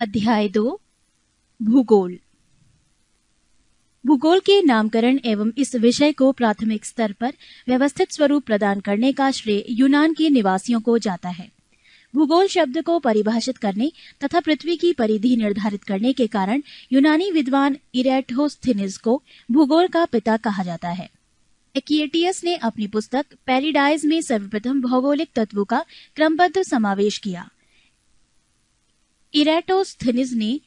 अध्याय 2 भूगोल। भूगोल के नामकरण एवं इस विषय को प्राथमिक स्तर पर व्यवस्थित स्वरूप प्रदान करने का श्रेय यूनान के निवासियों को जाता है। भूगोल शब्द को परिभाषित करने तथा पृथ्वी की परिधि निर्धारित करने के कारण यूनानी विद्वान इरेटोस्थेनिस को भूगोल का पिता कहा जाता है। एक्टियस ने अपनी पुस्तक पैराडाइज में सर्वप्रथम भौगोलिक तत्वों का क्रमबद्ध समावेश किया। इरेटोस्थेनिस ने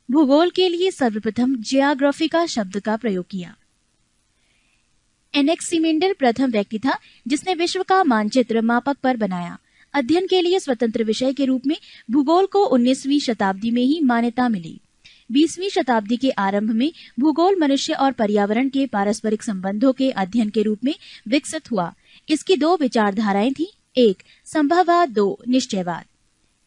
भूगोल के लिए सर्वप्रथम जियोग्राफिका शब्द का प्रयोग किया। एनेक्सिमेंडर प्रथम व्यक्ति था जिसने विश्व का मानचित्र मापक पर बनाया। अध्ययन के लिए स्वतंत्र विषय के रूप में भूगोल को 19वीं शताब्दी में ही मान्यता मिली। 20वीं शताब्दी के आरंभ में भूगोल मनुष्य और पर्यावरण के पारस्परिक संबंधों के अध्ययन के रूप में विकसित हुआ। इसकी दो विचारधाराएं थीं, एक संभववाद, दो निश्चयवाद।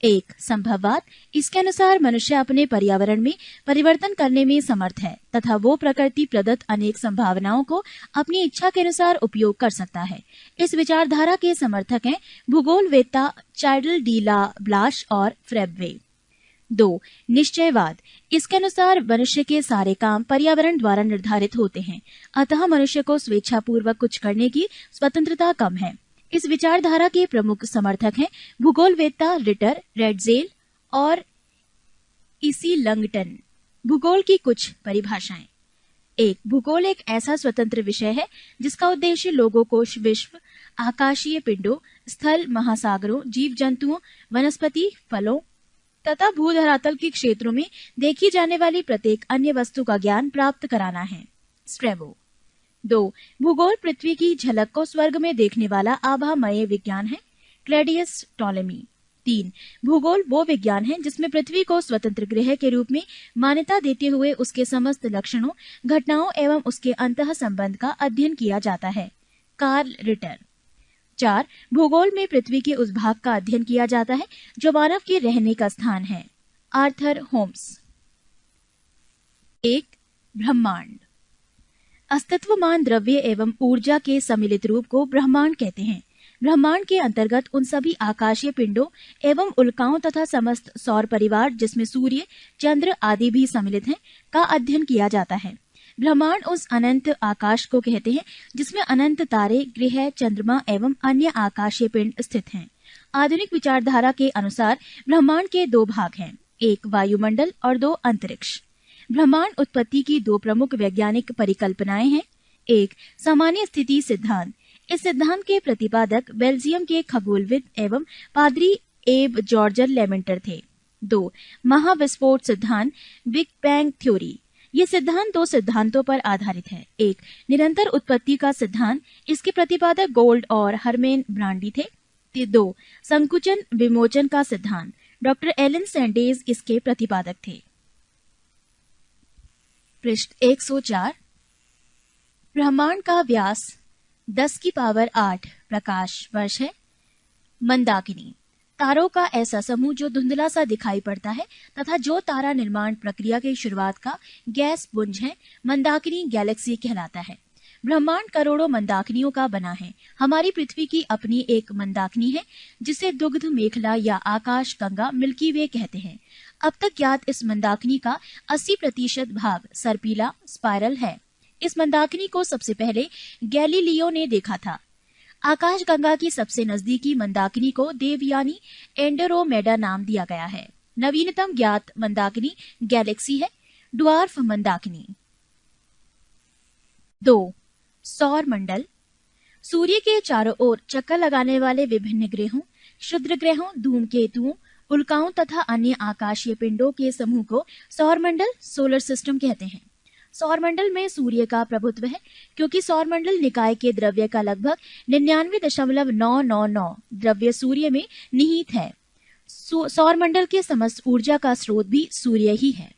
एक संभववाद, इसके अनुसार मनुष्य अपने पर्यावरण में परिवर्तन करने में समर्थ है तथा वो प्रकृति प्रदत्त अनेक संभावनाओं को अपनी इच्छा के अनुसार उपयोग कर सकता है। इस विचारधारा के समर्थक हैं भूगोलवेत्ता चार्ल्स डी ला ब्लाश और फ्रेब्वे। दो निश्चयवाद, इसके अनुसार मनुष्य के सारे काम पर्यावरण द्वारा निर्धारित होते हैं, अतः मनुष्य को स्वेच्छापूर्वक कुछ करने की स्वतंत्रता कम है। इस विचारधारा के प्रमुख समर्थक हैं भूगोलवेत्ता रिटर, रेडजेल और इसी लंगटन। भूगोल की कुछ परिभाषाएं। एक, भूगोल एक ऐसा स्वतंत्र विषय है जिसका उद्देश्य लोगों को विश्व, आकाशीय पिंडों, स्थल, महासागरों, जीव जंतुओं, वनस्पति, फलों तथा भूधरातल के क्षेत्रों में देखी जाने वाली प्रत्येक अन्य वस्तु का ज्ञान प्राप्त कराना है। स्ट्रेबो। 2, भूगोल पृथ्वी की झलक को स्वर्ग में देखने वाला आभामय विज्ञान है। क्लैडियस टॉलेमी। 3, भूगोल वो विज्ञान है जिसमें पृथ्वी को स्वतंत्र ग्रह के रूप में मान्यता देते हुए उसके समस्त लक्षणों, घटनाओं एवं उसके अंतः संबंध का अध्ययन किया जाता है। Karl Ritter. 4, भूगोल में पृथ्वी के उस भाग का अध्ययन किया जाता है जो मानव के रहने का स्थान है। Arthur Holmes. 1, ब्रह्मांड। अस्तित्वमान द्रव्य एवं ऊर्जा के सम्मिलित रूप को ब्रह्मांड कहते हैं। ब्रह्मांड के अंतर्गत उन सभी आकाशीय पिंडों एवं उल्काओं तथा समस्त सौर परिवार जिसमें सूर्य, चंद्र आदि भी सम्मिलित हैं, का अध्ययन किया जाता है। ब्रह्मांड उस अनंत आकाश को कहते हैं जिसमें अनंत तारे, ग्रह, चंद्रमा एवं अन्य आकाशीय पिंड स्थित हैं। आधुनिक विचारधारा के अनुसार ब्रह्मांड के दो भाग हैं, एक वायुमंडल और दो अंतरिक्ष। ब्रह्मांड उत्पत्ति की दो प्रमुख वैज्ञानिक परिकल्पनाएं हैं। एक, सामान्य स्थिति सिद्धांत। इस सिद्धांत के प्रतिपादक बेल्जियम के खगोलविद एवं पादरी एब जॉर्जर लेमेंटर थे। 2, महाविस्फोट सिद्धांत, बिग बैंग थ्योरी। ये सिद्धांत दो सिद्धांतों पर आधारित है। एक, निरंतर उत्पत्ति का सिद्धांत, इसके प्रतिपादक गोल्ड और हरमेन ब्रांडी थे। 2, संकुचन विमोचन का सिद्धांत, डॉक्टर एलन सैंडेज इसके प्रतिपादक थे। पृष्ठ 104। ब्रह्मांड का व्यास 10⁸ प्रकाश वर्ष है। मंदाकिनी, तारों का ऐसा समूह जो धुंधला सा दिखाई पड़ता है तथा जो तारा निर्माण प्रक्रिया की शुरुआत का गैस पुंज है, मंदाकिनी गैलेक्सी कहलाता है। ब्रह्मांड करोड़ों मंदाकिनियों का बना है। हमारी पृथ्वी की अपनी एक मंदाकिनी है जिसे दुग्ध मेखला या आकाश गंगा मिल्की वे कहते हैं। अब तक ज्ञात इस मंदाकिनी का 80% भाग सर्पिला स्पाइरल है। इस मंदाकिनी को सबसे पहले गैलीलियो ने देखा था। आकाश गंगा की सबसे नजदीकी मंदाकिनी को देवयानी एंड्रोमेडा नाम दिया गया है। नवीनतम ज्ञात मंदाकिनी गैलेक्सी है, ड्वार्फ मंदाकिनी। 2, सौर मंडल। सूर्य के चारों ओर चक्कर लगाने वाले विभिन्न ग्रहों, क्षुद्र ग्रहों, धूमकेतुओं, उल्काओं तथा अन्य आकाशीय पिंडों के समूह को सौरमंडल, सोलर सिस्टम कहते हैं। सौरमंडल में सूर्य का प्रभुत्व है क्योंकि सौरमंडल निकाय के द्रव्य का लगभग 99.999 द्रव्य सूर्य में निहित है। सौरमंडल के समस्त ऊर्जा का स्रोत भी सूर्य ही है।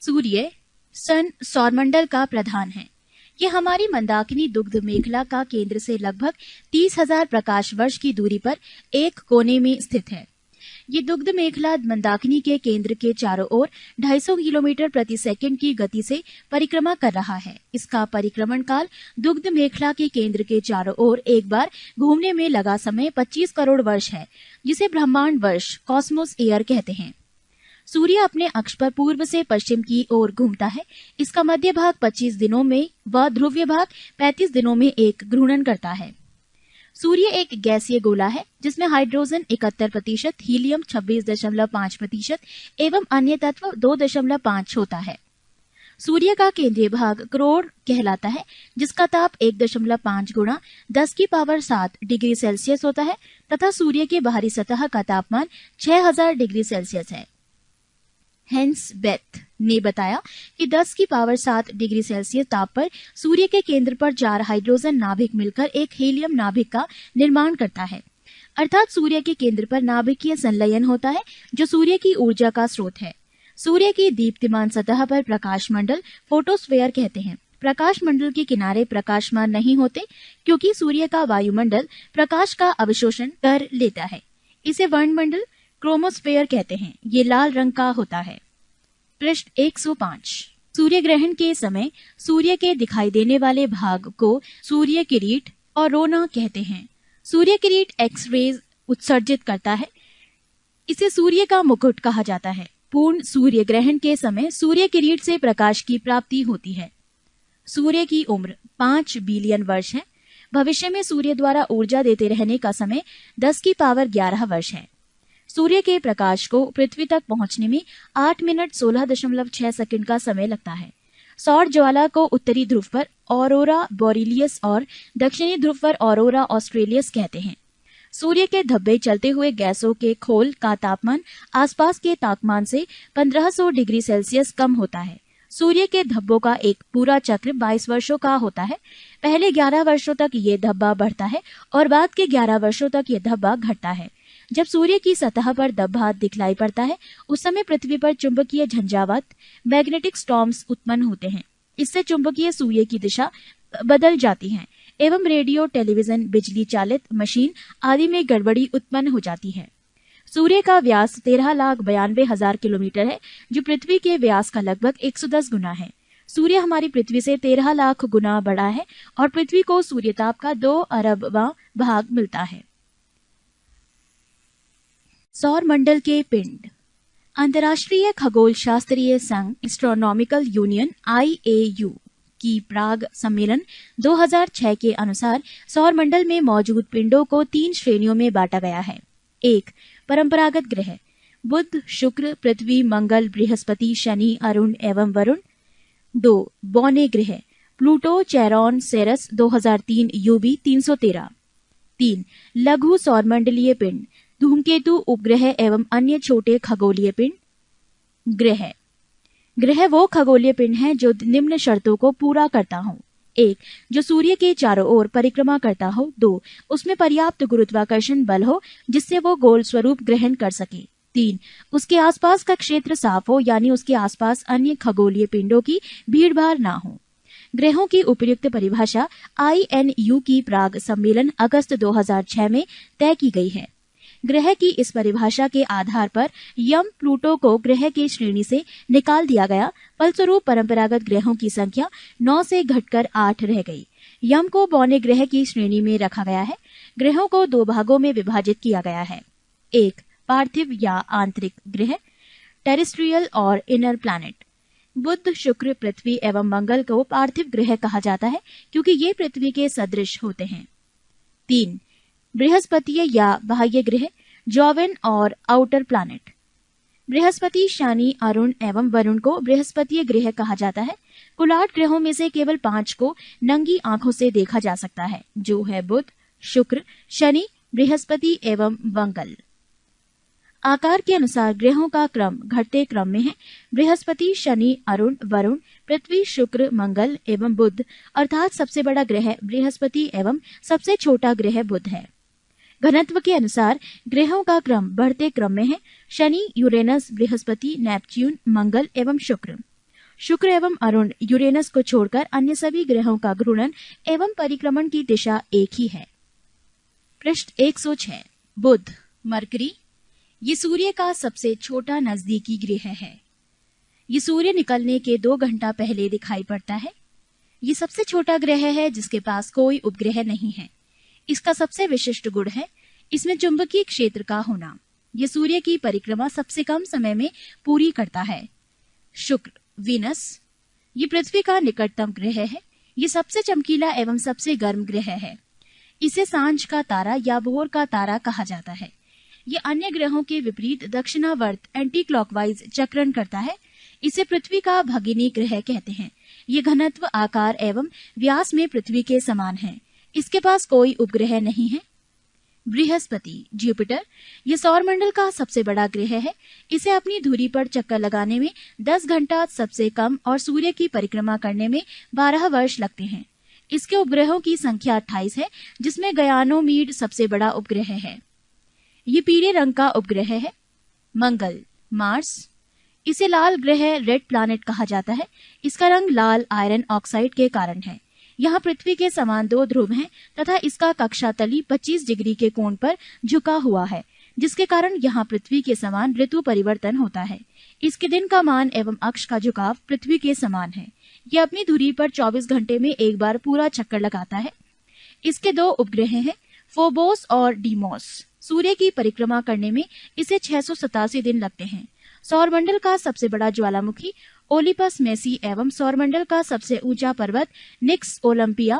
सूर्य सन सौरमंडल का प्रधान है। यह हमारी मंदाकिनी दुग्ध मेखला का केंद्र से लगभग 30,000 प्रकाश वर्ष की दूरी पर एक कोने में स्थित है। ये दुग्ध मेखला मंदाकिनी के केंद्र के चारों ओर 250 किलोमीटर प्रति सेकंड की गति से परिक्रमा कर रहा है। इसका परिक्रमण काल दुग्ध मेखला के केंद्र के चारों ओर एक बार घूमने में लगा समय 25 करोड़ वर्ष है, जिसे ब्रह्मांड वर्ष कॉस्मोस ईयर कहते हैं। सूर्य अपने अक्ष पर पूर्व से पश्चिम की ओर घूमता है। इसका मध्य भाग 25 दिनों में व ध्रुवीय भाग 35 दिनों में एक घूर्णन करता है। सूर्य एक गैसीय गोला है जिसमें हाइड्रोजन 71%, हीलियम 26.5% एवं अन्य तत्व 2.5 होता है। सूर्य का केंद्रीय भाग करोड़ कहलाता है, जिसका ताप 1.5 गुणा 10⁻7 डिग्री सेल्सियस होता है तथा सूर्य के बाहरी सतह का तापमान 6000 डिग्री सेल्सियस है। हेंस बेथ ने बताया कि 10⁻7 डिग्री सेल्सियस ताप पर सूर्य के केंद्र पर 4 हाइड्रोजन नाभिक मिलकर एक हीलियम नाभिक का निर्माण करता है। अर्थात सूर्य के केंद्र पर नाभिकीय संलयन होता है जो सूर्य की ऊर्जा का स्रोत है। सूर्य की दीप्तिमान सतह पर प्रकाश मंडल फोटोस्फेयर कहते हैं। प्रकाश मंडल के किनारे प्रकाशमान नहीं होते क्योंकि सूर्य का वायुमंडल प्रकाश का अवशोषण कर लेता है। इसे वर्णमंडल क्रोमोस्फेयर कहते हैं। ये लाल रंग का होता है। पृष्ठ 105। सूर्य ग्रहण के समय सूर्य के दिखाई देने वाले भाग को सूर्य किरीट और रोना कहते हैं। सूर्य किरीट एक्स रेज उत्सर्जित करता है। इसे सूर्य का मुकुट कहा जाता है। पूर्ण सूर्य ग्रहण के समय सूर्य किरीट से प्रकाश की प्राप्ति होती है। सूर्य की उम्र 5 बिलियन वर्ष है। भविष्य में सूर्य द्वारा ऊर्जा देते रहने का समय 10⁻11 वर्ष है। सूर्य के प्रकाश को पृथ्वी तक पहुंचने में 8 मिनट 16.6 सेकंड का समय लगता है। सौर ज्वाला को उत्तरी ध्रुव पर ऑरोरा बोरिलियस और दक्षिणी ध्रुव पर ऑरोरा ऑस्ट्रेलियस कहते हैं। सूर्य के धब्बे चलते हुए गैसों के खोल का तापमान आसपास के तापमान से 1500 डिग्री सेल्सियस कम होता है। सूर्य के धब्बों का एक पूरा चक्र 22 वर्षों का होता है। पहले 11 वर्षों तक ये धब्बा बढ़ता है और बाद के 11 वर्षों तक ये धब्बा घटता है। जब सूर्य की सतह पर धब्बा दिखलाई पड़ता है उस समय पृथ्वी पर चुंबकीय झंझावात मैग्नेटिक स्टॉर्म्स उत्पन्न होते हैं। इससे चुंबकीय सूर्य की दिशा बदल जाती है एवं रेडियो, टेलीविजन, बिजली चालित मशीन आदि में गड़बड़ी उत्पन्न हो जाती है। सूर्य का व्यास 13,92,000 किलोमीटर है, जो पृथ्वी के व्यास का लगभग 110 गुना है। सूर्य हमारी पृथ्वी से 13 लाख गुना बड़ा है और पृथ्वी को सूर्यताप का 2 अरबवां भाग मिलता है। सौर मंडल के पिंड। अंतर्राष्ट्रीय खगोल शास्त्रीय संघ एस्ट्रोनॉमिकल यूनियन IAU की प्राग सम्मेलन 2006 के अनुसार सौर मंडल में मौजूद पिंडों को 3 श्रेणियों में बांटा गया है। 1. परंपरागत ग्रह बुध, शुक्र, पृथ्वी, मंगल, बृहस्पति, शनि, अरुण एवं वरुण। 2. बौने ग्रह प्लूटो, चेरॉन, सेरस 2003 UB 313। 3. लघु सौरमंडलीय पिंड धूमकेतु, उपग्रह एवं अन्य छोटे खगोलीय पिंड। ग्रह वो खगोलीय पिंड हैं जो निम्न शर्तों को पूरा करता हो। 1. जो सूर्य के चारों ओर परिक्रमा करता हो। 2. उसमें पर्याप्त गुरुत्वाकर्षण बल हो जिससे वो गोल स्वरूप ग्रहण कर सके। 3. उसके आसपास का क्षेत्र साफ हो, यानी उसके आसपास अन्य खगोलीय पिंडों की भीड़भाड़ ना हो। ग्रहों की उपयुक्त परिभाषा INU की प्राग सम्मेलन अगस्त 2006 में तय की गई है। ग्रह की इस परिभाषा के आधार पर यम प्लूटो को ग्रह की श्रेणी से निकाल दिया गया। फलस्वरूप परंपरागत ग्रहों की संख्या 9 से घटकर 8 रह गई। यम को बौने ग्रह की श्रेणी में रखा गया है। ग्रहों को 2 भागों में विभाजित किया गया है। 1. पार्थिव या आंतरिक ग्रह, टेरेस्ट्रियल और इनर प्लैनेट। बुध, शुक्र, पृथ्वी एवं मंगल को पार्थिव ग्रह कहा जाता है क्योंकि ये पृथ्वी के सदृश होते हैं। 3. बृहस्पति या बाह्य ग्रह, जोवेन और आउटर प्लैनेट। बृहस्पति, शनि, अरुण एवं वरुण को बृहस्पतीय ग्रह कहा जाता है। कुल 8 ग्रहों में से केवल 5 को नंगी आंखों से देखा जा सकता है, जो है बुध, शुक्र, शनि, बृहस्पति एवं मंगल। आकार के अनुसार ग्रहों का क्रम घटते क्रम में है। बृहस्पति, शनि, अरुण, वरुण, पृथ्वी, शुक्र, मंगल एवं बुध, अर्थात सबसे बड़ा ग्रह बृहस्पति एवं सबसे छोटा ग्रह बुध है। घनत्व के अनुसार ग्रहों का क्रम बढ़ते क्रम में है। शनि, यूरेनस, बृहस्पति, नेपच्यून, मंगल एवं शुक्र। शुक्र एवं अरुण, यूरेनस को छोड़कर अन्य सभी ग्रहों का घूर्णन एवं परिक्रमण की दिशा एक ही है। पृष्ठ 106। बुध, मरकरी ये सूर्य का सबसे छोटा नजदीकी ग्रह है। ये सूर्य निकलने के 2 घंटा पहले दिखाई पड़ता है। ये सबसे छोटा ग्रह है जिसके पास कोई उपग्रह नहीं है। इसका सबसे विशिष्ट गुण है इसमें चुंबकीय क्षेत्र का होना। ये सूर्य की परिक्रमा सबसे कम समय में पूरी करता है। शुक्र वीनस, ये पृथ्वी का निकटतम ग्रह है। ये सबसे चमकीला एवं सबसे गर्म ग्रह है। इसे सांझ का तारा या भोर का तारा कहा जाता है। ये अन्य ग्रहों के विपरीत दक्षिणावर्त एंटी क्लॉकवाइज चक्रण करता है। इसे पृथ्वी का भगिनी ग्रह कहते हैं। ये घनत्व, आकार एवं व्यास में पृथ्वी के समान है। इसके पास कोई उपग्रह नहीं है। बृहस्पति जुपिटर, ये सौरमंडल का सबसे बड़ा ग्रह है। इसे अपनी धुरी पर चक्कर लगाने में 10 घंटा सबसे कम और सूर्य की परिक्रमा करने में 12 वर्ष लगते हैं। इसके उपग्रहों की संख्या 28 है, जिसमें गयानोमीड सबसे बड़ा उपग्रह है। ये पीले रंग का उपग्रह है। मंगल मार्स, इसे लाल ग्रह रेड प्लैनेट कहा जाता है। इसका रंग लाल आयरन ऑक्साइड के कारण है। यहाँ पृथ्वी के समान 2 ध्रुव हैं तथा इसका कक्षा तली 25 डिग्री के कोण पर झुका हुआ है, जिसके कारण यहाँ पृथ्वी के समान ऋतु परिवर्तन होता है। इसके दिन का मान एवं अक्ष का झुकाव पृथ्वी के समान है। यह अपनी धुरी पर 24 घंटे में एक बार पूरा चक्कर लगाता है। इसके 2 उपग्रह हैं, फोबोस और डीमोस। सूर्य की परिक्रमा करने में इसे 687 दिन लगते हैं। सौरमंडल का सबसे बड़ा ज्वालामुखी ओलिपस मेसी एवं सौरमंडल का सबसे ऊंचा पर्वत निक्स ओलंपिया,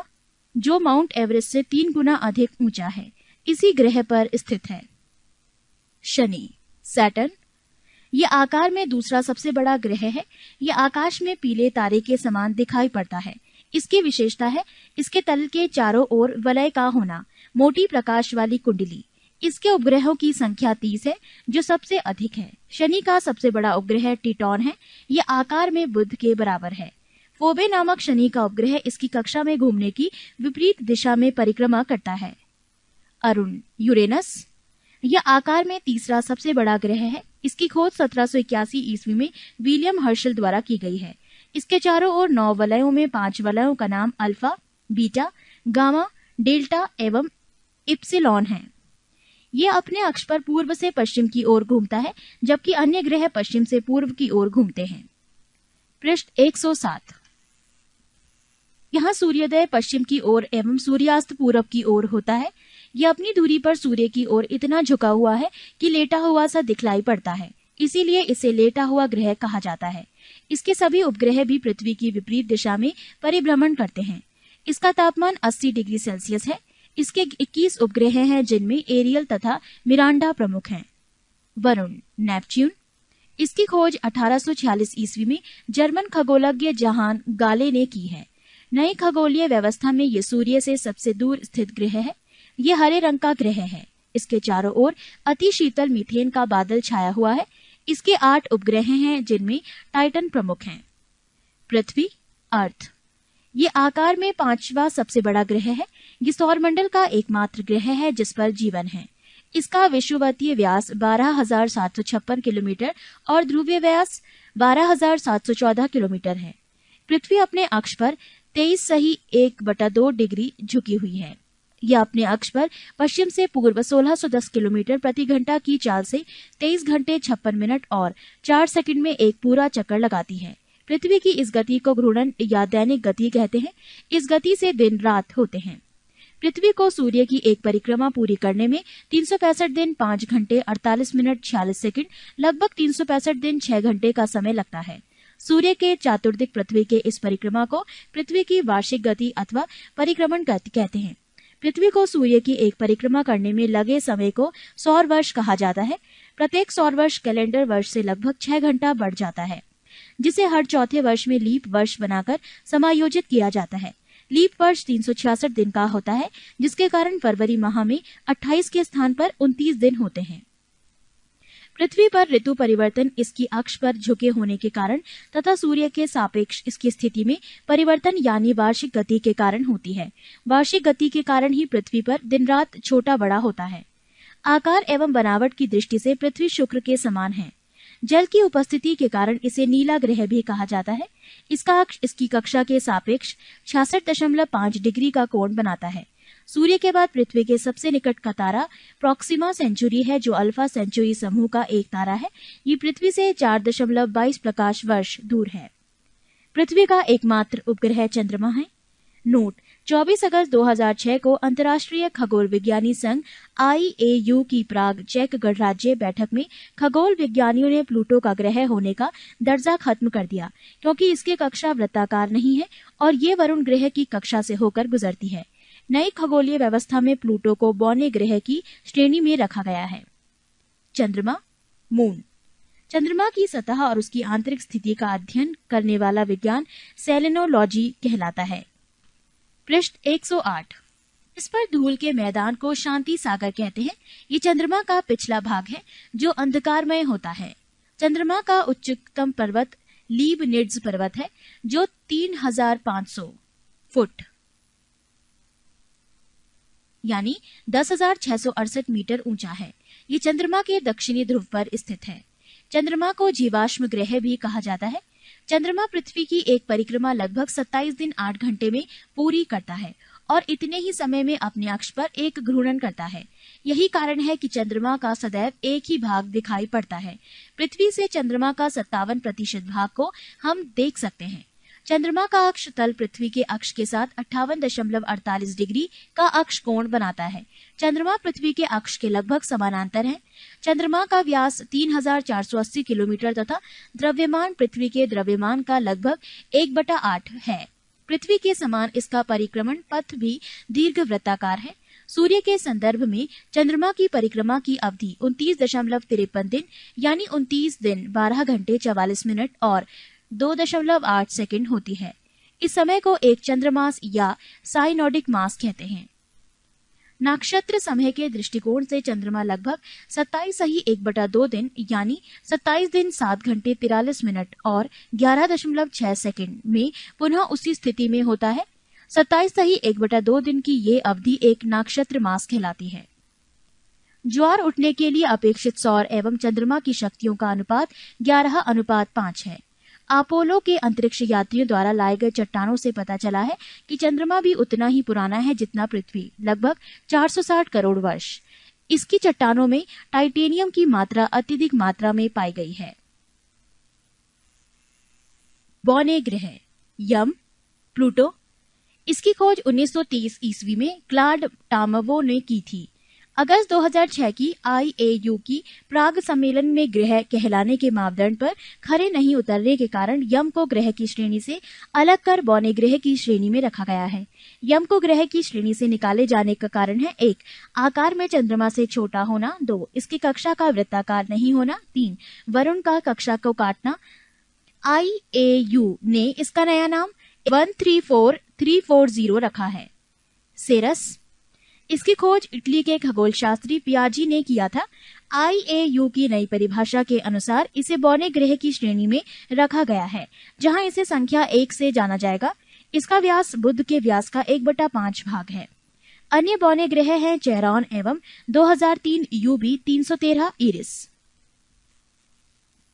जो माउंट एवरेस्ट से 3 गुना अधिक ऊंचा है, इसी ग्रह पर स्थित है। शनि सैटर्न, ये आकार में दूसरा सबसे बड़ा ग्रह है। ये आकाश में पीले तारे के समान दिखाई पड़ता है। इसकी विशेषता है इसके तल के चारों ओर वलय का होना, मोटी प्रकाश वाली कुंडली। इसके उपग्रहों की संख्या 30 है, जो सबसे अधिक है। शनि का सबसे बड़ा उपग्रह टिटॉन है। यह आकार में बुध के बराबर है। फोबे नामक शनि का उपग्रह इसकी कक्षा में घूमने की विपरीत दिशा में परिक्रमा करता है। अरुण यूरेनस, यह आकार में तीसरा सबसे बड़ा ग्रह है। इसकी खोज 1781 ईस्वी में विलियम हर्शल द्वारा की गई है। इसके चारों ओर 9 वलयों में 5 वलयों का नाम अल्फा, बीटा, गामा, डेल्टा एवं इप्सिलॉन है। यह अपने अक्ष पर पूर्व से पश्चिम की ओर घूमता है, जबकि अन्य ग्रह पश्चिम से पूर्व की ओर घूमते हैं। पृष्ठ 107। यहाँ सूर्योदय पश्चिम की ओर एवं सूर्यास्त पूर्व की ओर होता है। यह अपनी धुरी पर सूर्य की ओर इतना झुका हुआ है कि लेटा हुआ सा दिखलाई पड़ता है, इसीलिए इसे लेटा हुआ ग्रह कहा जाता है। इसके सभी उपग्रह भी पृथ्वी की विपरीत दिशा में परिभ्रमण करते हैं। इसका तापमान 80 डिग्री सेल्सियस है। इसके 21 उपग्रह हैं, जिनमें एरियल तथा मिरांडा प्रमुख हैं। वरुण नेपच्यून, इसकी खोज 1846 ईस्वी में जर्मन खगोलज्ञ जहान गाले ने की है। नई खगोलीय व्यवस्था में ये सूर्य से सबसे दूर स्थित ग्रह है। ये हरे रंग का ग्रह है। इसके चारों ओर अति शीतल मीथेन का बादल छाया हुआ है। इसके 8 उपग्रह हैं, जिनमें टाइटन प्रमुख हैं। पृथ्वी अर्थ, ये आकार में 5वां सबसे बड़ा ग्रह है। ये सौरमंडल का एकमात्र ग्रह है जिस पर जीवन है। इसका विषुवतीय व्यास 12,756 किलोमीटर और ध्रुवीय व्यास 12,714 किलोमीटर है। पृथ्वी अपने अक्ष पर 23.1/2 डिग्री झुकी हुई है। यह अपने अक्ष पर पश्चिम से पूर्व 1610 किलोमीटर प्रति घंटा की चाल से 23 घंटे 56 मिनट और 4 सेकंड में एक पूरा चक्कर लगाती है। पृथ्वी की इस गति को घूर्णन या दैनिक गति कहते हैं। इस गति से दिन रात होते हैं। पृथ्वी को सूर्य की एक परिक्रमा पूरी करने में 365 दिन 5 घंटे 48 मिनट 46 सेकंड, लगभग 365 दिन 6 घंटे का समय लगता है। सूर्य के चातुर्दिक पृथ्वी के इस परिक्रमा को पृथ्वी की वार्षिक गति अथवा परिक्रमण गति कहते हैं। पृथ्वी को सूर्य की एक परिक्रमा करने में लगे समय को सौर वर्ष कहा जाता है। प्रत्येक सौर वर्ष कैलेंडर वर्ष से लगभग 6 घंटा बढ़ जाता है, जिसे हर चौथे वर्ष में लीप वर्ष बनाकर समायोजित किया जाता है। लीप वर्ष 366 दिन का होता है, जिसके कारण फरवरी माह में 28 के स्थान पर 29 दिन होते हैं। पृथ्वी पर ऋतु परिवर्तन इसकी अक्ष पर झुके होने के कारण तथा सूर्य के सापेक्ष इसकी स्थिति में परिवर्तन यानी वार्षिक गति के कारण होती है। वार्षिक गति के कारण ही पृथ्वी पर दिन रात छोटा बड़ा होता है। आकार एवं बनावट की दृष्टि से पृथ्वी शुक्र के समान है। जल की उपस्थिति के कारण इसे नीला ग्रह भी कहा जाता है। इसका अक्ष इसकी कक्षा के सापेक्ष 66.5 डिग्री का कोण बनाता है। सूर्य के बाद पृथ्वी के सबसे निकट का तारा प्रॉक्सिमा सेंचुरी है, जो अल्फा सेंचुरी समूह का एक तारा है। ये पृथ्वी से 4.22 प्रकाश वर्ष दूर है। पृथ्वी का एकमात्र उपग्रह चंद्रमा है। नोट: 24 अगस्त 2006 को अंतर्राष्ट्रीय खगोल विज्ञानी संघ IAU की प्राग चेक गणराज्य बैठक में खगोल विज्ञानियों ने प्लूटो का ग्रह होने का दर्जा खत्म कर दिया, क्योंकि इसकी कक्षा वृत्ताकार नहीं है और ये वरुण ग्रह की कक्षा से होकर गुजरती है। नई खगोलीय व्यवस्था में प्लूटो को बौने ग्रह की श्रेणी में रखा गया है। चंद्रमा, मून। चंद्रमा की सतह और उसकी आंतरिक स्थिति का अध्ययन करने वाला विज्ञान सेलेनोलॉजी कहलाता है। पृष्ठ 108। इस पर धूल के मैदान को शांति सागर कहते हैं। ये चंद्रमा का पिछला भाग है जो अंधकारमय होता है। चंद्रमा का उच्चतम पर्वत लीबनिट्ज पर्वत है जो 3500 फुट यानी 10,668 मीटर ऊंचा है। ये चंद्रमा के दक्षिणी ध्रुव पर स्थित है। चंद्रमा को जीवाश्म ग्रह भी कहा जाता है। चंद्रमा पृथ्वी की एक परिक्रमा लगभग 27 दिन 8 घंटे में पूरी करता है और इतने ही समय में अपने अक्ष पर एक घूर्णन करता है। यही कारण है कि चंद्रमा का सदैव एक ही भाग दिखाई पड़ता है। पृथ्वी से चंद्रमा का 57% भाग को हम देख सकते हैं। चंद्रमा का अक्ष तल पृथ्वी के अक्ष के साथ 58.48 डिग्री का अक्ष कोण बनाता है। चंद्रमा पृथ्वी के अक्ष के लगभग समानांतर है। चंद्रमा का व्यास 3480 किलोमीटर तथा द्रव्यमान पृथ्वी के द्रव्यमान का लगभग 1/8 है। पृथ्वी के समान इसका परिक्रमण पथ भी दीर्घवृत्ताकार है। सूर्य के संदर्भ में चंद्रमा की परिक्रमा की अवधि 29.53 दिन यानी 29 दिन 12 घंटे 44 मिनट और 2.8 सेकंड होती है। इस समय को एक चंद्रमास या साइनोडिक मास कहते हैं। नक्षत्र समय के दृष्टिकोण से चंद्रमा लगभग 27.1/2 दिन यानी 27 दिन 7 घंटे 43 मिनट और 11.6 सेकंड में पुनः उसी स्थिति में होता है। 27.1/2 दिन की ये अवधि एक नक्षत्र मास कहलाती है। ज्वार उठने के लिए अपेक्षित सौर एवं चंद्रमा की शक्तियों का अनुपात 11:5 है। अपोलो के अंतरिक्ष यात्रियों द्वारा लाए गए चट्टानों से पता चला है कि चंद्रमा भी उतना ही पुराना है जितना पृथ्वी, लगभग 460 करोड़ वर्ष। इसकी चट्टानों में टाइटेनियम की मात्रा अत्यधिक मात्रा में पाई गई है। बौने ग्रह यम, प्लूटो। इसकी खोज 1930 ईस्वी में क्लाड टामवो ने की थी। अगस्त 2006 की IAU की प्राग सम्मेलन में ग्रह कहलाने के मापदंड पर खरे नहीं उतरने के कारण यम को ग्रह की श्रेणी से अलग कर बौने ग्रह की श्रेणी में रखा गया है। यम को ग्रह की श्रेणी से निकाले जाने का कारण है: 1. आकार में चंद्रमा से छोटा होना, 2. इसकी कक्षा का वृत्ताकार नहीं होना, 3. वरुण का कक्षा को काटना। IAU ने इसका नया नाम 134340 रखा है। सेरस। इसकी खोज इटली के खगोल शास्त्री पियाजी ने किया था। IAU की नई परिभाषा के अनुसार इसे बौने ग्रह की श्रेणी में रखा गया है, जहां इसे संख्या 1 से जाना जाएगा। इसका व्यास बुध के व्यास का 1/5 भाग है। अन्य बौने ग्रह हैं चेरॉन एवं 2003 UB 313 इरिस।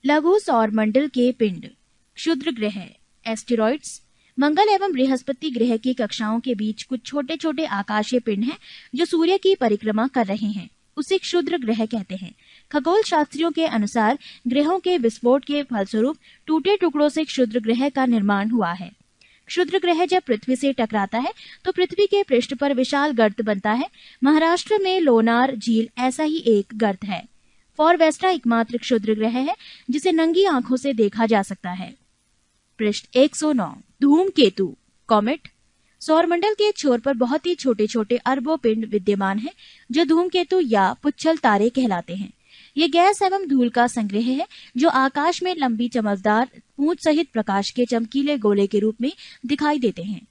लघु सौर मंडल के पिंड, क्षुद्र ग्रह, एस्टेरॉइड्स। मंगल एवं बृहस्पति ग्रह की कक्षाओं के बीच कुछ छोटे छोटे आकाशीय पिंड हैं जो सूर्य की परिक्रमा कर रहे हैं। उसे क्षुद्र ग्रह कहते हैं। खगोल शास्त्रियों के अनुसार ग्रहों के विस्फोट के फलस्वरूप टूटे टुकड़ों से क्षुद्र ग्रह का निर्माण हुआ है। क्षुद्र ग्रह जब पृथ्वी से टकराता है तो पृथ्वी के पृष्ठ पर विशाल गर्त बनता है। महाराष्ट्र में लोनार झील ऐसा ही एक गर्त है। फॉरवेस्टा एकमात्र क्षुद्र ग्रह है जिसे नंगी आंखों से देखा जा सकता है। पृष्ठ 109। धूमकेतु, कॉमेट। सौरमंडल के छोर पर बहुत ही छोटे छोटे अरबों पिंड विद्यमान हैं जो धूमकेतु या पुच्छल तारे कहलाते हैं। ये गैस एवं धूल का संग्रह है जो आकाश में लंबी चमकदार पूंछ सहित प्रकाश के चमकीले गोले के रूप में दिखाई देते हैं।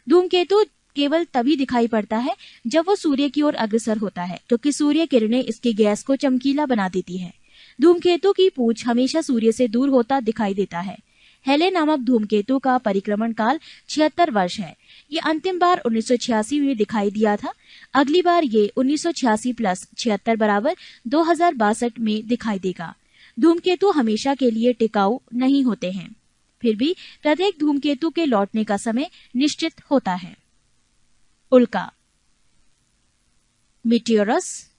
धूमकेतु केवल तभी दिखाई पड़ता है जब वो सूर्य की ओर अग्रसर होता है, क्योंकि सूर्य किरणें इसकी गैस को चमकीला बना देती है। धूमकेतु की पूंछ हमेशा सूर्य से दूर होता दिखाई देता है। हेले नामक धूमकेतु का परिक्रमण काल 76 वर्ष है। ये अंतिम बार 1986 में दिखाई दिया था। अगली बार ये 1986 प्लस 76 बराबर 2062 में दिखाई देगा। धूमकेतु हमेशा के लिए टिकाऊ नहीं होते हैं, फिर भी प्रत्येक धूमकेतु के लौटने का समय निश्चित होता है। उल्का। मीटियोरस।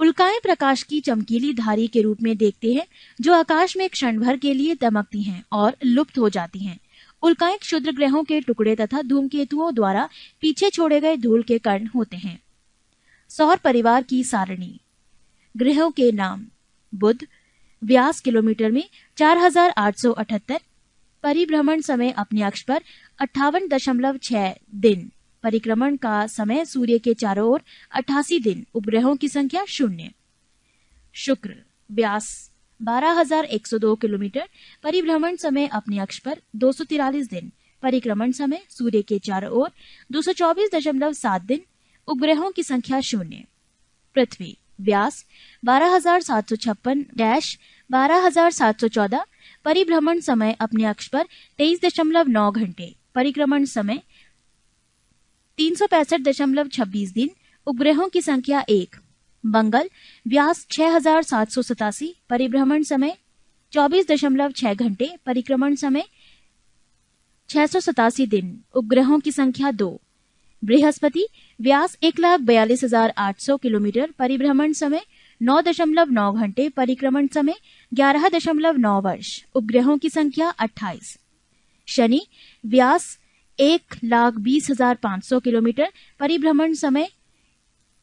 उल्काएं प्रकाश की चमकीली धारी के रूप में देखते हैं जो आकाश में क्षण भर के लिए दमकती हैं और लुप्त हो जाती हैं। उल्काएं क्षुद्र ग्रहों के टुकड़े तथा धूमकेतुओं द्वारा पीछे छोड़े गए धूल के कण होते हैं। सौर परिवार की सारणी। ग्रहों के नाम। बुध, व्यास किलोमीटर में 4878, परिभ्रमण समय अपने अक्ष पर 58.6 दिन, परिक्रमण का समय सूर्य के चारों ओर 88 दिन, उपग्रहों की संख्या 0। शुक्र, व्यास 12,102 किलोमीटर, परिभ्रमण समय अपने अक्ष पर 243 दिन, परिक्रमण समय सूर्य के चारों ओर 224.7 दिन, उपग्रहों की संख्या 0। पृथ्वी, व्यास 12,756-12,714, परिभ्रमण समय अपने अक्ष पर 23.9 घंटे, परिक्रमण समय 365.26 दिन, उपग्रहों की संख्या 1। मंगल, व्यास 6,787, परिभ्रमण समय 24.6 घंटे, परिक्रमण समय 687 दिन, उपग्रहों की संख्या 2। बृहस्पति, व्यास 1,42,800 किलोमीटर, परिभ्रमण समय 9.9 घंटे, परिक्रमण समय 11.9 वर्ष, उपग्रहों की संख्या 28। शनि, व्यास 1,20,500 किलोमीटर, परिभ्रमण समय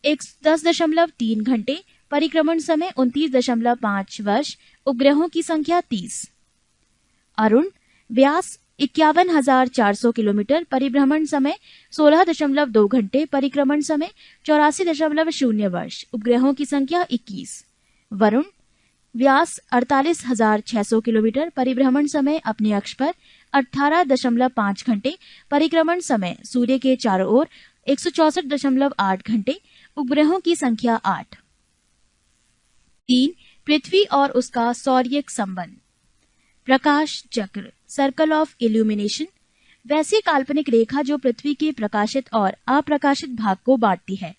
10.3 घंटे, परिक्रमण समय 29.5 वर्ष, उपग्रहों की संख्या 30। अरुण, व्यास 51,400 किलोमीटर, परिभ्रमण समय 16.2 घंटे, परिक्रमण समय 84.0 वर्ष, उपग्रहों की संख्या 21। वरुण, व्यास 48,600 किलोमीटर, परिभ्रमण समय अपने अक्ष पर 18.5 घंटे, परिक्रमण समय सूर्य के चारों ओर 164.8 घंटे, उपग्रहों की संख्या 8। 3. पृथ्वी और उसका सौर्यिक संबंध। प्रकाश चक्र, सर्कल ऑफ इल्यूमिनेशन, वैसी काल्पनिक रेखा जो पृथ्वी के प्रकाशित और अप्रकाशित भाग को बांटती है।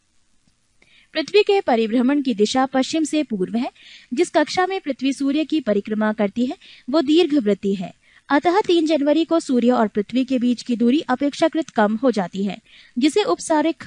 पृथ्वी के परिभ्रमण की दिशा पश्चिम से पूर्व है। जिस कक्षा में पृथ्वी सूर्य की परिक्रमा करती है वो दीर्घवृत्तीय है। अतः 3 जनवरी को सूर्य और पृथ्वी के बीच की दूरी अपेक्षाकृत कम हो जाती है, जिसे उपसारिक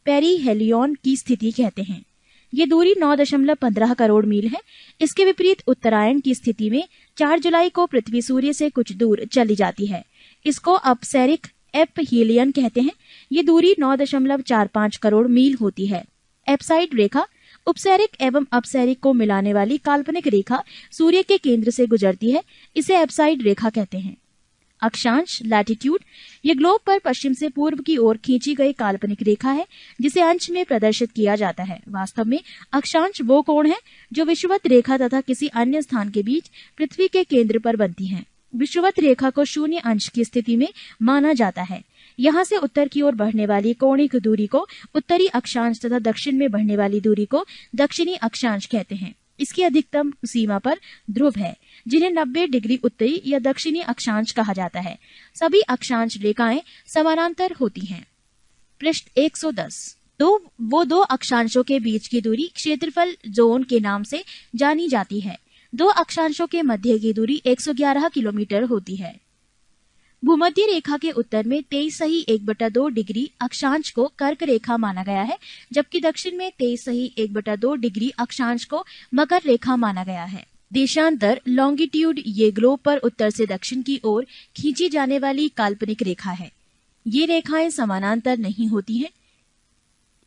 पेरिहेलियन की स्थिति कहते हैं। ये दूरी 9.15 करोड़ मील है। इसके विपरीत उत्तरायण की स्थिति में 4 जुलाई को पृथ्वी सूर्य से कुछ दूर चली जाती है। इसको अपसैरिक एपहीलियन कहते हैं। ये दूरी 9.45 करोड़ मील होती है। एप्साइड रेखा, उपसैरिक एवं अपसैरिक को मिलाने वाली काल्पनिक रेखा सूर्य के केंद्र से गुजरती है। इसे एप्साइड रेखा कहते हैं। अक्षांश, लैटिट्यूड, ये ग्लोब पर पश्चिम से पूर्व की ओर खींची गई काल्पनिक रेखा है जिसे अंश में प्रदर्शित किया जाता है। वास्तव में अक्षांश वो कोण है जो विषुवत रेखा तथा किसी अन्य स्थान के बीच पृथ्वी के केंद्र पर बनती हैं। विषुवत रेखा को 0 अंश की स्थिति में माना जाता है। यहाँ से उत्तर की ओर बढ़ने वाली कोणिक दूरी को उत्तरी अक्षांश तथा दक्षिण में बढ़ने वाली दूरी को दक्षिणी अक्षांश कहते हैं। इसकी अधिकतम सीमा पर ध्रुव है जिन्हें 90 डिग्री उत्तरी या दक्षिणी अक्षांश कहा जाता है। सभी अक्षांश रेखाएं समानांतर होती हैं। पृष्ठ 110। वो दो अक्षांशों के बीच की दूरी क्षेत्रफल जोन के नाम से जानी जाती है। 2 अक्षांशों के मध्य की दूरी 111 किलोमीटर होती है। भूमध्य रेखा के उत्तर में 23.1/2 डिग्री अक्षांश को कर्क रेखा माना गया है, जबकि दक्षिण में 23.1/2 डिग्री अक्षांश को मकर रेखा माना गया है। देशांतर, लॉन्गिट्यूड, ये ग्लोब पर उत्तर से दक्षिण की ओर खींची जाने वाली काल्पनिक रेखा है। ये रेखाएं समानांतर नहीं होती हैं।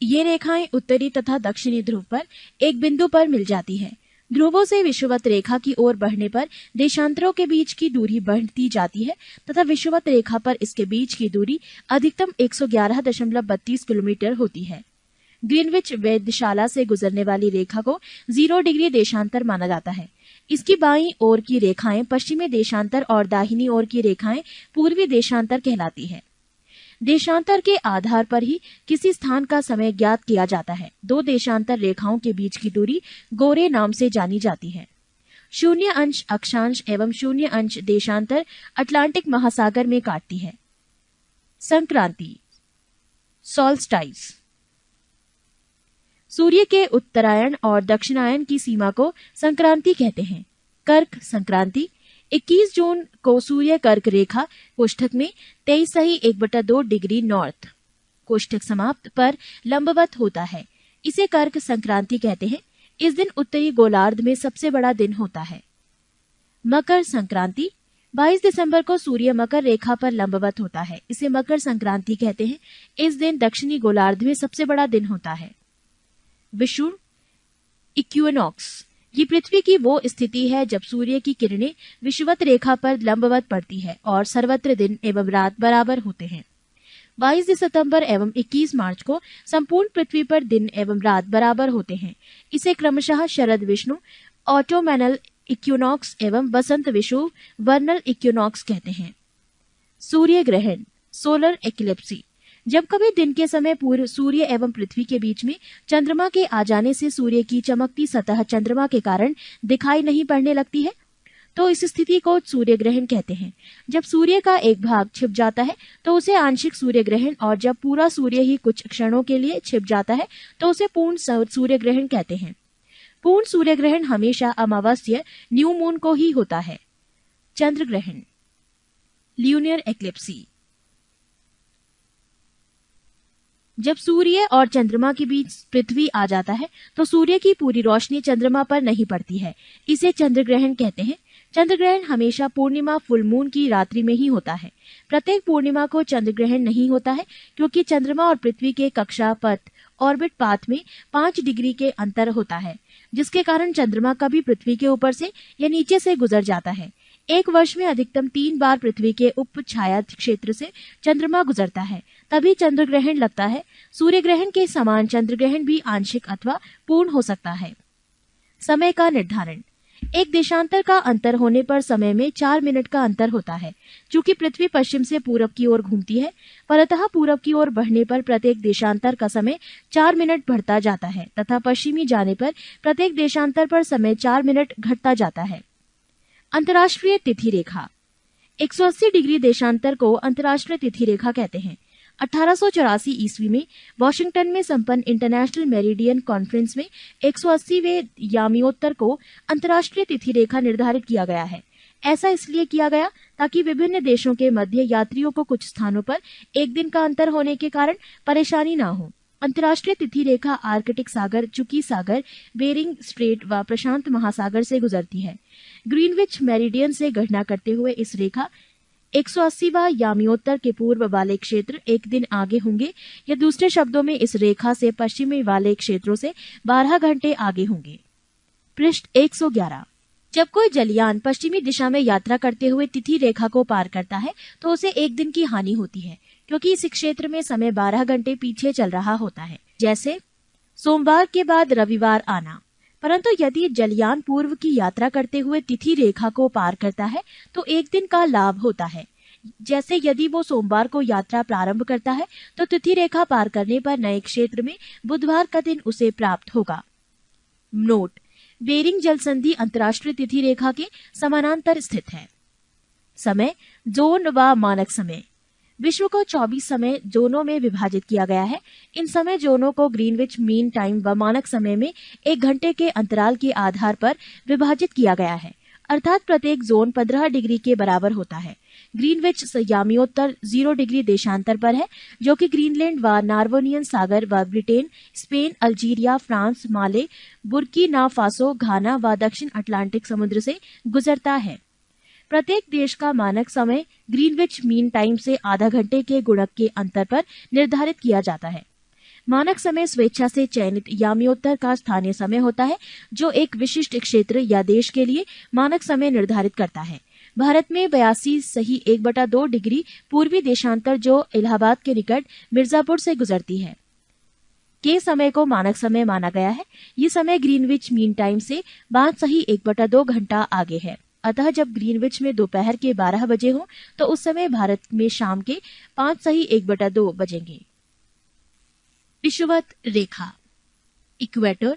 ये रेखाएं उत्तरी तथा दक्षिणी ध्रुव पर एक बिंदु पर मिल जाती है। ध्रुवों से विषुवत रेखा की ओर बढ़ने पर देशांतरों के बीच की दूरी बढ़ती जाती है तथा विषुवत रेखा पर इसके बीच की दूरी अधिकतम 111.32 किलोमीटर होती है। ग्रीनविच वेधशाला से गुजरने वाली रेखा को 0 डिग्री देशांतर माना जाता है। इसकी बाईं ओर की रेखाएं पश्चिमी देशांतर और दाहिनी ओर की रेखाएं पूर्वी देशांतर कहलाती है। देशांतर के आधार पर ही किसी स्थान का समय ज्ञात किया जाता है। 2 देशांतर रेखाओं के बीच की दूरी गोरे नाम से जानी जाती है। 0 अंश अक्षांश एवं 0 अंश देशांतर अटलांटिक महासागर में काटती है। संक्रांति, सॉल्स्टाइस, सूर्य के उत्तरायण और दक्षिणायन की सीमा को संक्रांति कहते हैं। कर्क संक्रांति 21 जून को सूर्य कर्क रेखा कोष्ठक में 23.1/2 डिग्री नॉर्थ कोष्ठक समाप्त पर लंबवत होता है। इसे कर्क संक्रांति कहते हैं। इस दिन उत्तरी गोलार्ध में सबसे बड़ा दिन होता है। मकर संक्रांति 22 दिसंबर को सूर्य मकर रेखा पर लंबवत होता है। इसे मकर संक्रांति कहते हैं। इस दिन दक्षिणी गोलार्ध में सबसे बड़ा दिन होता है। विषुव इक्विनॉक्स ये पृथ्वी की वो स्थिति है जब सूर्य की किरणें विषुवत रेखा पर लंबवत पड़ती है और सर्वत्र दिन एवं रात बराबर होते हैं। 22 सितंबर एवं 21 मार्च को संपूर्ण पृथ्वी पर दिन एवं रात बराबर होते हैं। इसे क्रमशः शरद विष्णु ऑटोमैनल इक्विनॉक्स एवं बसंत विषुव वर्नल इक्विनॉक्स कहते हैं। सूर्य ग्रहण सोलर एक्लिप्सी जब कभी दिन के समय पूर्व सूर्य एवं पृथ्वी के बीच में चंद्रमा के आ जाने से सूर्य की चमकती सतह चंद्रमा के कारण दिखाई नहीं पड़ने लगती है तो इस स्थिति को सूर्य ग्रहण कहते हैं। जब सूर्य का एक भाग छिप जाता है तो उसे आंशिक सूर्य ग्रहण और जब पूरा सूर्य ही कुछ क्षणों के लिए छिप जाता है तो उसे पूर्ण सूर्य ग्रहण कहते हैं। पूर्ण सूर्य ग्रहण हमेशा अमावस्या न्यू मून को ही होता है। चंद्र ग्रहण ल्यूनियर एक्लिप्सी जब सूर्य और चंद्रमा के बीच पृथ्वी आ जाता है तो सूर्य की पूरी रोशनी चंद्रमा पर नहीं पड़ती है। इसे चंद्र ग्रहण कहते हैं। चंद्र ग्रहण हमेशा पूर्णिमा फुल मून की रात्रि में ही होता है। प्रत्येक पूर्णिमा को चंद्र ग्रहण नहीं होता है क्योंकि चंद्रमा और पृथ्वी के कक्षा पथ ऑर्बिट पाथ में 5 डिग्री के अंतर होता है, जिसके कारण चंद्रमा कभी पृथ्वी के ऊपर से या नीचे से गुजर जाता है। एक वर्ष में अधिकतम 3 बार पृथ्वी के उप छाया क्षेत्र से चंद्रमा गुजरता है, तभी चंद्र ग्रहण लगता है। सूर्य ग्रहण के समान चंद्र ग्रहण भी आंशिक अथवा पूर्ण हो सकता है। समय का निर्धारण एक देशांतर का अंतर होने पर समय में 4 मिनट का अंतर होता है। चूंकि पृथ्वी पश्चिम से पूरब की ओर घूमती है, परतः पूरब की ओर बढ़ने पर प्रत्येक देशांतर का समय 4 मिनट बढ़ता जाता है तथा पश्चिमी जाने पर प्रत्येक देशांतर पर समय 4 मिनट घटता जाता है। अंतर्राष्ट्रीय तिथि रेखा 180 डिग्री देशांतर को अंतर्राष्ट्रीय तिथि रेखा कहते हैं। 1884 ईस्वी में वॉशिंगटन में संपन्न इंटरनेशनल मेरिडियन कॉन्फ्रेंस में 180वें यामियोत्तर को अंतर्राष्ट्रीय तिथि रेखा निर्धारित किया गया है। ऐसा इसलिए किया गया ताकि विभिन्न देशों के मध्य यात्रियों को कुछ स्थानों पर एक दिन का अंतर होने के कारण परेशानी न हो। अंतर्राष्ट्रीय तिथि रेखा आर्कटिक सागर, चुकी सागर, बेरिंग स्ट्रेट व प्रशांत महासागर से गुजरती है। ग्रीनविच मेरिडियन से गणना करते हुए इस रेखा 180वां यामियोत्तर के पूर्व वाले क्षेत्र एक दिन आगे होंगे, या दूसरे शब्दों में इस रेखा से पश्चिमी वाले क्षेत्रों से 12 घंटे आगे होंगे। पृष्ठ 111 जब कोई जलयान पश्चिमी दिशा में यात्रा करते हुए तिथि रेखा को पार करता है तो उसे एक दिन की हानि होती है, क्योंकि इस क्षेत्र में समय 12 घंटे पीछे चल रहा होता है, जैसे सोमवार के बाद रविवार आना। परंतु यदि जलयान पूर्व की यात्रा करते हुए तिथि रेखा को पार करता है तो एक दिन का लाभ होता है। जैसे यदि वो सोमवार को यात्रा प्रारंभ करता है तो तिथि रेखा पार करने पर नए क्षेत्र में बुधवार का दिन उसे प्राप्त होगा। नोट बेरिंग जल संधि अंतर्राष्ट्रीय तिथि रेखा के समानांतर स्थित है। समय जोन व मानक समय विश्व को 24 समय जोनों में विभाजित किया गया है। इन समय जोनों को ग्रीनविच मीन टाइम व मानक समय में 1 घंटे के अंतराल के आधार पर विभाजित किया गया है, अर्थात प्रत्येक जोन 15 डिग्री के बराबर होता है। ग्रीनविच यामियोत्तर 0 डिग्री देशांतर पर है, जो कि ग्रीनलैंड व नार्वोनियन सागर व ब्रिटेन, स्पेन, अल्जीरिया, फ्रांस, माले, बुर्किना फासो, घाना व दक्षिण अटलांटिक समुद्र से गुजरता है। प्रत्येक देश का मानक समय ग्रीनविच मीन टाइम से आधा घंटे के गुणक के अंतर पर निर्धारित किया जाता है। मानक समय स्वेच्छा से चयनित यामियोत्तर का स्थानीय समय होता है, जो एक विशिष्ट क्षेत्र या देश के लिए मानक समय निर्धारित करता है। भारत में 82.1/2 डिग्री पूर्वी देशांतर, जो इलाहाबाद के निकट मिर्जापुर से गुजरती है, के समय को मानक समय माना गया है। ये समय ग्रीनविच मीन टाइम से 5.1/2 घंटा आगे है। अतः जब ग्रीनविच में दोपहर के 12 बजे हो तो उस समय भारत में शाम के 5.1/2 बजेंगे। विषुवत रेखा इक्वेटर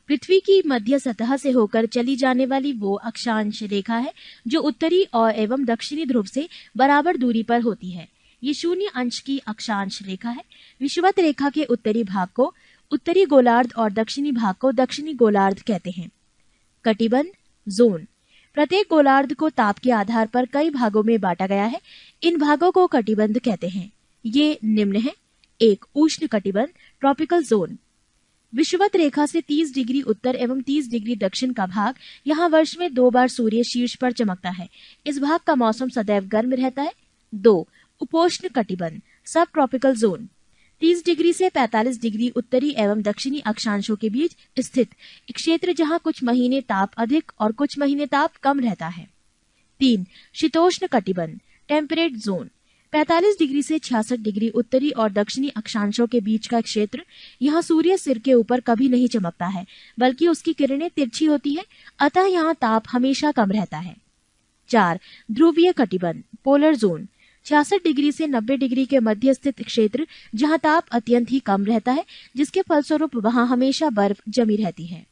पृथ्वी की मध्य सतह से होकर चली जाने वाली वो अक्षांश रेखा है जो उत्तरी और एवं दक्षिणी ध्रुव से बराबर दूरी पर होती है। ये 0 अंश की अक्षांश रेखा है। विषुवत रेखा के उत्तरी भाग को उत्तरी गोलार्ध और दक्षिणी भाग को दक्षिणी गोलार्ध कहते हैं। कटिबंध जोन प्रत्येक गोलार्ध को ताप के आधार पर कई भागों में बांटा गया है। इन भागों को कटिबंध कहते हैं। ये निम्न है: 1. उष्ण कटिबंध ट्रॉपिकल जोन। विषुवत रेखा से 30 डिग्री उत्तर एवं 30 डिग्री दक्षिण का भाग, यहाँ वर्ष में 2 बार सूर्य शीर्ष पर चमकता है। इस भाग का मौसम सदैव गर्म रहता है। 2. उपोष्ण कटिबंध सब ट्रॉपिकल जोन। 30 डिग्री से 45 डिग्री उत्तरी एवं दक्षिणी अक्षांशों के बीच स्थित एक क्षेत्र जहाँ कुछ महीने ताप अधिक और कुछ महीने ताप कम रहता है। 3. शीतोष्ण कटिबंध टेम्परेट जोन। 45 डिग्री से 66 डिग्री उत्तरी और दक्षिणी अक्षांशों के बीच का क्षेत्र, यहाँ सूर्य सिर के ऊपर कभी नहीं चमकता है, बल्कि उसकी किरणें तिरछी होती है, अतः यहाँ ताप हमेशा कम रहता है। 4. ध्रुवीय कटिबंध पोलर जोन। 66 डिग्री से 90 डिग्री के मध्य स्थित क्षेत्र, जहाँ ताप अत्यंत ही कम रहता है, जिसके फलस्वरूप वहाँ हमेशा बर्फ जमी रहती है।